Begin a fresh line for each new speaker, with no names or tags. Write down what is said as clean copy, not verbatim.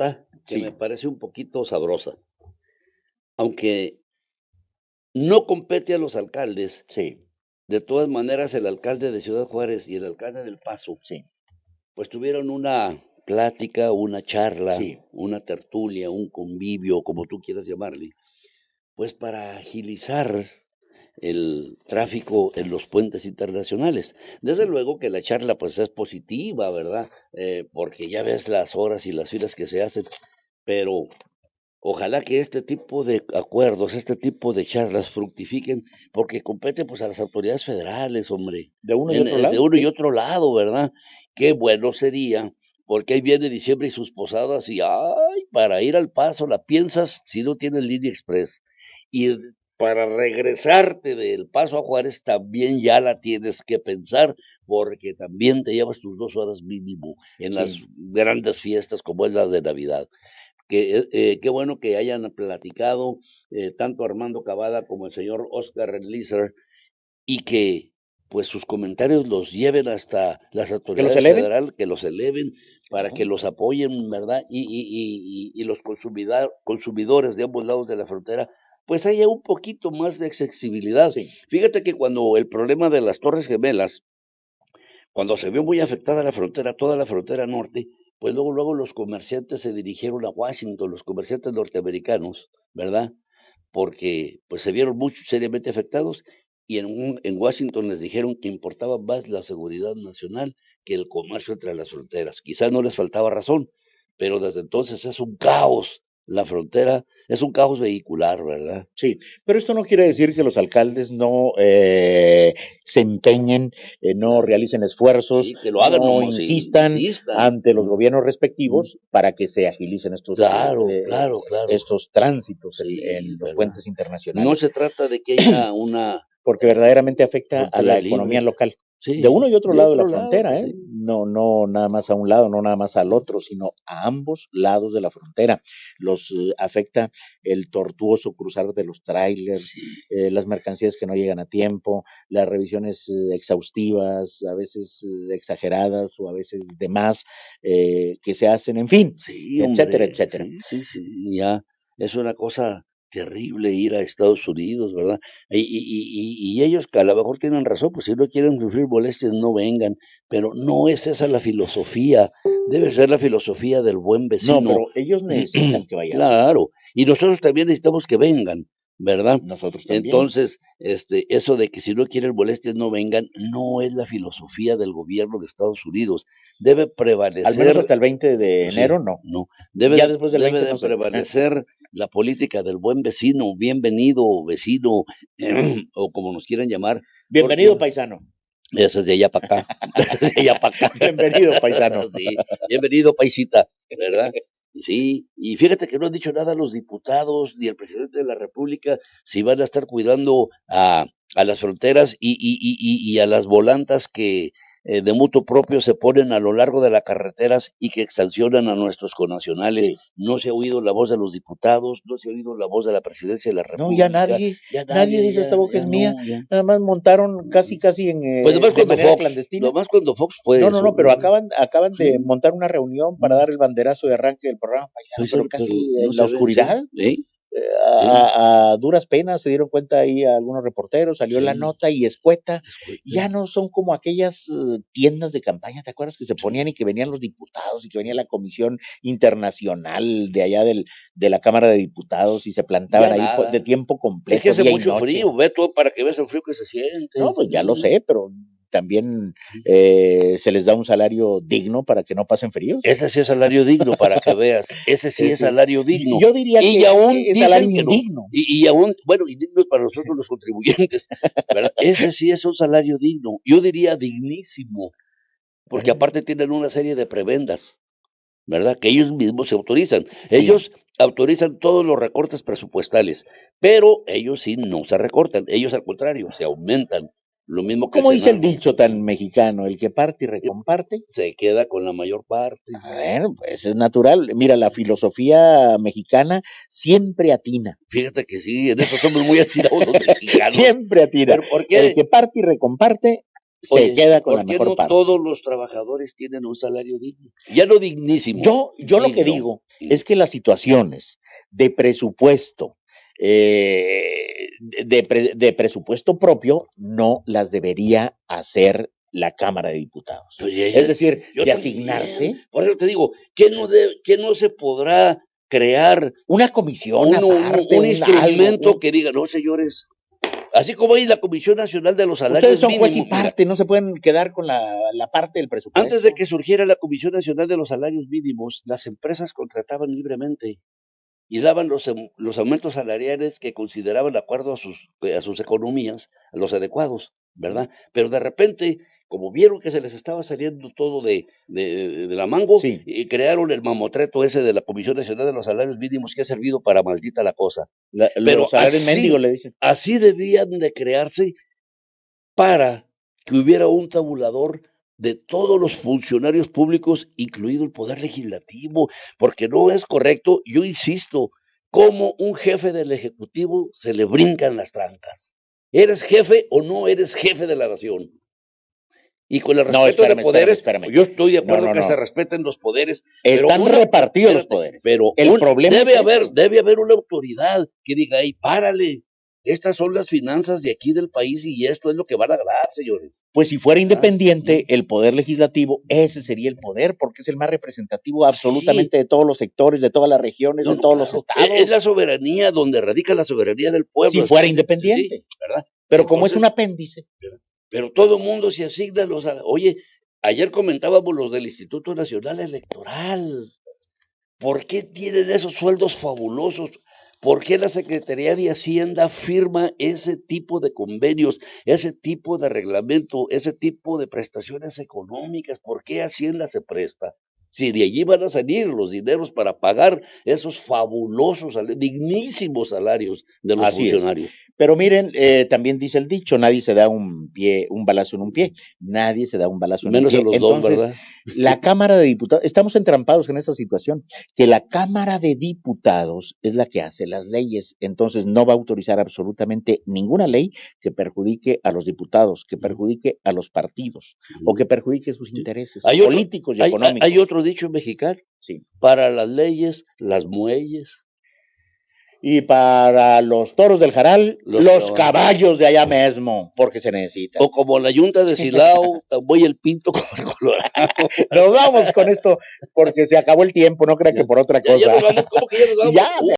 nota que
Sí.
me parece un poquito sabrosa, aunque no compete a los alcaldes.
Sí,
De todas maneras, el alcalde de Ciudad Juárez y el alcalde del Paso,
sí,
pues tuvieron una plática, una charla,
sí.
una tertulia, un convivio, como tú quieras llamarle, pues para agilizar el tráfico en los puentes internacionales. Desde luego que la charla pues es positiva, ¿verdad? Porque ya ves las horas y las filas que se hacen, pero ojalá que este tipo de acuerdos, este tipo de charlas fructifiquen, porque compete pues a las autoridades federales, hombre,
De uno y otro
de
lado,
uno y
sí.
otro lado, ¿verdad? Qué bueno sería, porque ahí viene diciembre y sus posadas y ay, para ir al Paso la piensas si no tienes línea express. Y para regresarte del Paso a Juárez también ya la tienes que pensar, porque también te llevas tus 2 horas mínimo en las
Sí.
grandes fiestas como es la de Navidad. Qué bueno que hayan platicado tanto Armando Cavada como el señor Oscar Eliezer y que pues sus comentarios los lleven hasta las
¿Que los
autoridades
eleven?
federales, que los eleven para que
Claro.
los apoyen, ¿verdad? Y los consumidores de ambos lados de la frontera, pues haya un poquito más de accesibilidad.
Sí.
Fíjate que cuando el problema de las Torres Gemelas, cuando se vio muy afectada la frontera, toda la frontera norte, pues luego los comerciantes se dirigieron a Washington, los comerciantes norteamericanos, ¿verdad? Porque pues se vieron muy seriamente afectados y en Washington les dijeron que importaba más la seguridad nacional que el comercio entre las fronteras. Quizás no les faltaba razón, pero desde entonces es un caos. La frontera es un caos vehicular, ¿verdad?
Sí, pero esto no quiere decir que los alcaldes no se empeñen, no
Claro.
realicen esfuerzos,
Sí, que lo hagan
no
como si
insistan
insistan.
ante los gobiernos
Mm.
respectivos para que se agilicen
Claro.
estos tránsitos
Sí,
en los
¿verdad?
puentes
No
internacionales,
se trata de que haya una
porque verdaderamente afecta a
frontera
la economía
libre.
local. De
Sí,
uno y otro
de
lado de la
otro lado,
frontera,
pues
¿eh?
sí.
No, no nada más a un lado, no nada más al otro, sino a ambos lados de la frontera. Los afecta el tortuoso cruzar de los trailers,
Sí,
las mercancías que no llegan a tiempo, las revisiones exhaustivas, a veces exageradas o a veces de más, que se hacen, en fin,
sí,
etcétera,
hombre,
etcétera.
sí, ya es una cosa terrible ir a Estados Unidos, ¿verdad? Y ellos que a lo mejor tienen razón, pues si no quieren sufrir molestias, no vengan, pero no es esa la filosofía, debe ser la filosofía del buen
No,
vecino.
pero ellos necesitan que vayamos,
Claro, y nosotros también necesitamos que vengan, ¿verdad?
nosotros también.
Entonces, eso de que si no quieren molestias no vengan, no es la filosofía del gobierno de Estados Unidos. Debe
Al menos
prevalecer,
hasta el 20 de
pues sí,
enero, no.
no,
Ya después del
debe
20
de
no sé.
prevalecer la política del buen vecino, bienvenido vecino, o como nos quieran llamar, porque
Bienvenido, paisano.
eso es de allá para acá, de allá para acá.
Bienvenido, paisano.
Sí, bienvenido, paisita, ¿verdad? Sí, y fíjate que no han dicho nada los diputados ni el presidente de la República si van a estar cuidando a las fronteras y a las volantas que de mutuo propio se ponen a lo largo de las carreteras y que sancionan a nuestros connacionales.
Sí.
No se ha oído la voz de los diputados, no se ha oído la voz de la presidencia de la
No, ya
República,
nadie,
ya
nadie
nadie,
dice esta boca
ya
es mía.
no, ya.
Nada más montaron casi en,
Pues
de manera clandestina.
nomás cuando Fox fue
No, no,
eso,
no, pero
¿verdad?
acaban de
Sí,
montar una reunión para dar el banderazo de arranque del programa paisano,
pues,
pero
pero
casi
no
en la
se ve, sí,
oscuridad.
sí,
A duras penas se dieron cuenta ahí algunos reporteros, salió la
sí,
nota y escueta.
escueta,
Ya no son como aquellas tiendas de campaña, ¿te acuerdas que se ponían
sí,
y que venían los diputados y que venía la comisión internacional de allá de la Cámara de Diputados y se plantaban
ya
ahí de
nada.
tiempo
Es que
completo,
hace
día y
mucho
noche?
frío, ve tú para que veas el frío que se
No,
siente.
pues ya lo sé, pero también
Sí.
se les da un salario digno para que no pasen fríos.
Ese sí es salario digno, para que veas, ese sí es salario digno.
Yo diría
Y
que
aún
es salario
dicen que no,
indigno.
y aún, bueno, indigno para nosotros los contribuyentes, ¿verdad? Ese sí es un salario digno, yo diría dignísimo, porque aparte tienen una serie de prebendas, ¿verdad? Que ellos mismos se autorizan.
Sí.
Ellos autorizan todos los recortes presupuestales, pero ellos sí no se recortan, ellos al contrario, se aumentan, lo mismo que el
Como dice el
Senado.
dicho tan mexicano, el que parte y
Y
recomparte,
se queda con la mayor parte.
bueno, pues es natural. Mira, la filosofía mexicana siempre atina,
Fíjate que sí, en eso somos muy atinados los mexicanos.
siempre atina.
¿Pero por
El
qué?
que parte y recomparte se
Oye,
queda con la
¿por qué
mejor
no
parte.
todos los trabajadores tienen un salario digno? Ya no dignísimo,
Yo lo que
digno.
digo es que las situaciones de presupuesto, de presupuesto propio, no las debería hacer la Cámara de Diputados.
Pues
Es decir,
yo
de
también.
asignarse
Por eso te digo, ¿qué no se podrá crear
una comisión
un
aparte,
instrumento
algo.
que diga, no, señores, así como hay la Comisión Nacional de los
Ustedes
Salarios
son juez y
Mínimos, mira,
parte, no se pueden quedar con la parte del presupuesto.
antes de que surgiera la Comisión Nacional de los Salarios Mínimos, las empresas contrataban libremente y daban los aumentos salariales que consideraban de acuerdo a sus economías, a los adecuados, ¿verdad? Pero de repente, como vieron que se les estaba saliendo todo de la mango,
Sí.
y crearon el mamotreto ese de la Comisión Nacional de los Salarios Mínimos que ha servido para maldita la cosa. Pero
Los salarios mendigos le dicen.
así debían de crearse para que hubiera un tabulador de todos los funcionarios públicos, incluido el Poder Legislativo, porque no es correcto, yo insisto, como un jefe del Ejecutivo se le brincan las trancas. ¿Eres jefe o no eres jefe de la nación? Y con el respeto de poderes,
espérame.
yo estoy de acuerdo
No,
que se respeten los poderes.
Están repartidos los poderes.
Pero
el problema
debe haber una autoridad que diga, hey, párale, estas son las finanzas de aquí del país y esto es lo que van a ganar, señores.
Pues si fuera independiente el Poder Legislativo, ese sería el poder, porque es el más representativo absolutamente de todos los sectores, de todas las regiones, de todos los estados.
Es la soberanía donde radica la soberanía del pueblo.
Si fuera independiente.
Sí, ¿verdad?
Pero como es un apéndice.
Pero todo el mundo se asigna Oye, ayer comentábamos los del Instituto Nacional Electoral. ¿Por qué tienen esos sueldos fabulosos? ¿Por qué la Secretaría de Hacienda firma ese tipo de convenios, ese tipo de reglamento, ese tipo de prestaciones económicas? ¿Por qué Hacienda se presta? Si de allí van a salir los dineros para pagar esos fabulosos, dignísimos salarios de los funcionarios.
Pero miren, también dice el dicho, nadie se da un balazo en un pie, nadie se da un balazo en un pie.
Menos en los dos, ¿verdad?
La Cámara de Diputados, estamos entrampados en esa situación, que la Cámara de Diputados es la que hace las leyes, entonces no va a autorizar absolutamente ninguna ley que perjudique a los diputados, que perjudique a los partidos, o que perjudique sus intereses políticos y económicos.
Hay otro dicho mexicano,
sí.
Para las leyes, las muelles.
Y para los toros del Jaral, los caballos de allá mismo, porque se necesita.
O como la yunta de Silao, voy el pinto como el Colorado.
Nos vamos con esto, porque se acabó el tiempo, no crean que por otra cosa.
Ya nos vamos, ¿cómo que ya nos vamos?
Ya.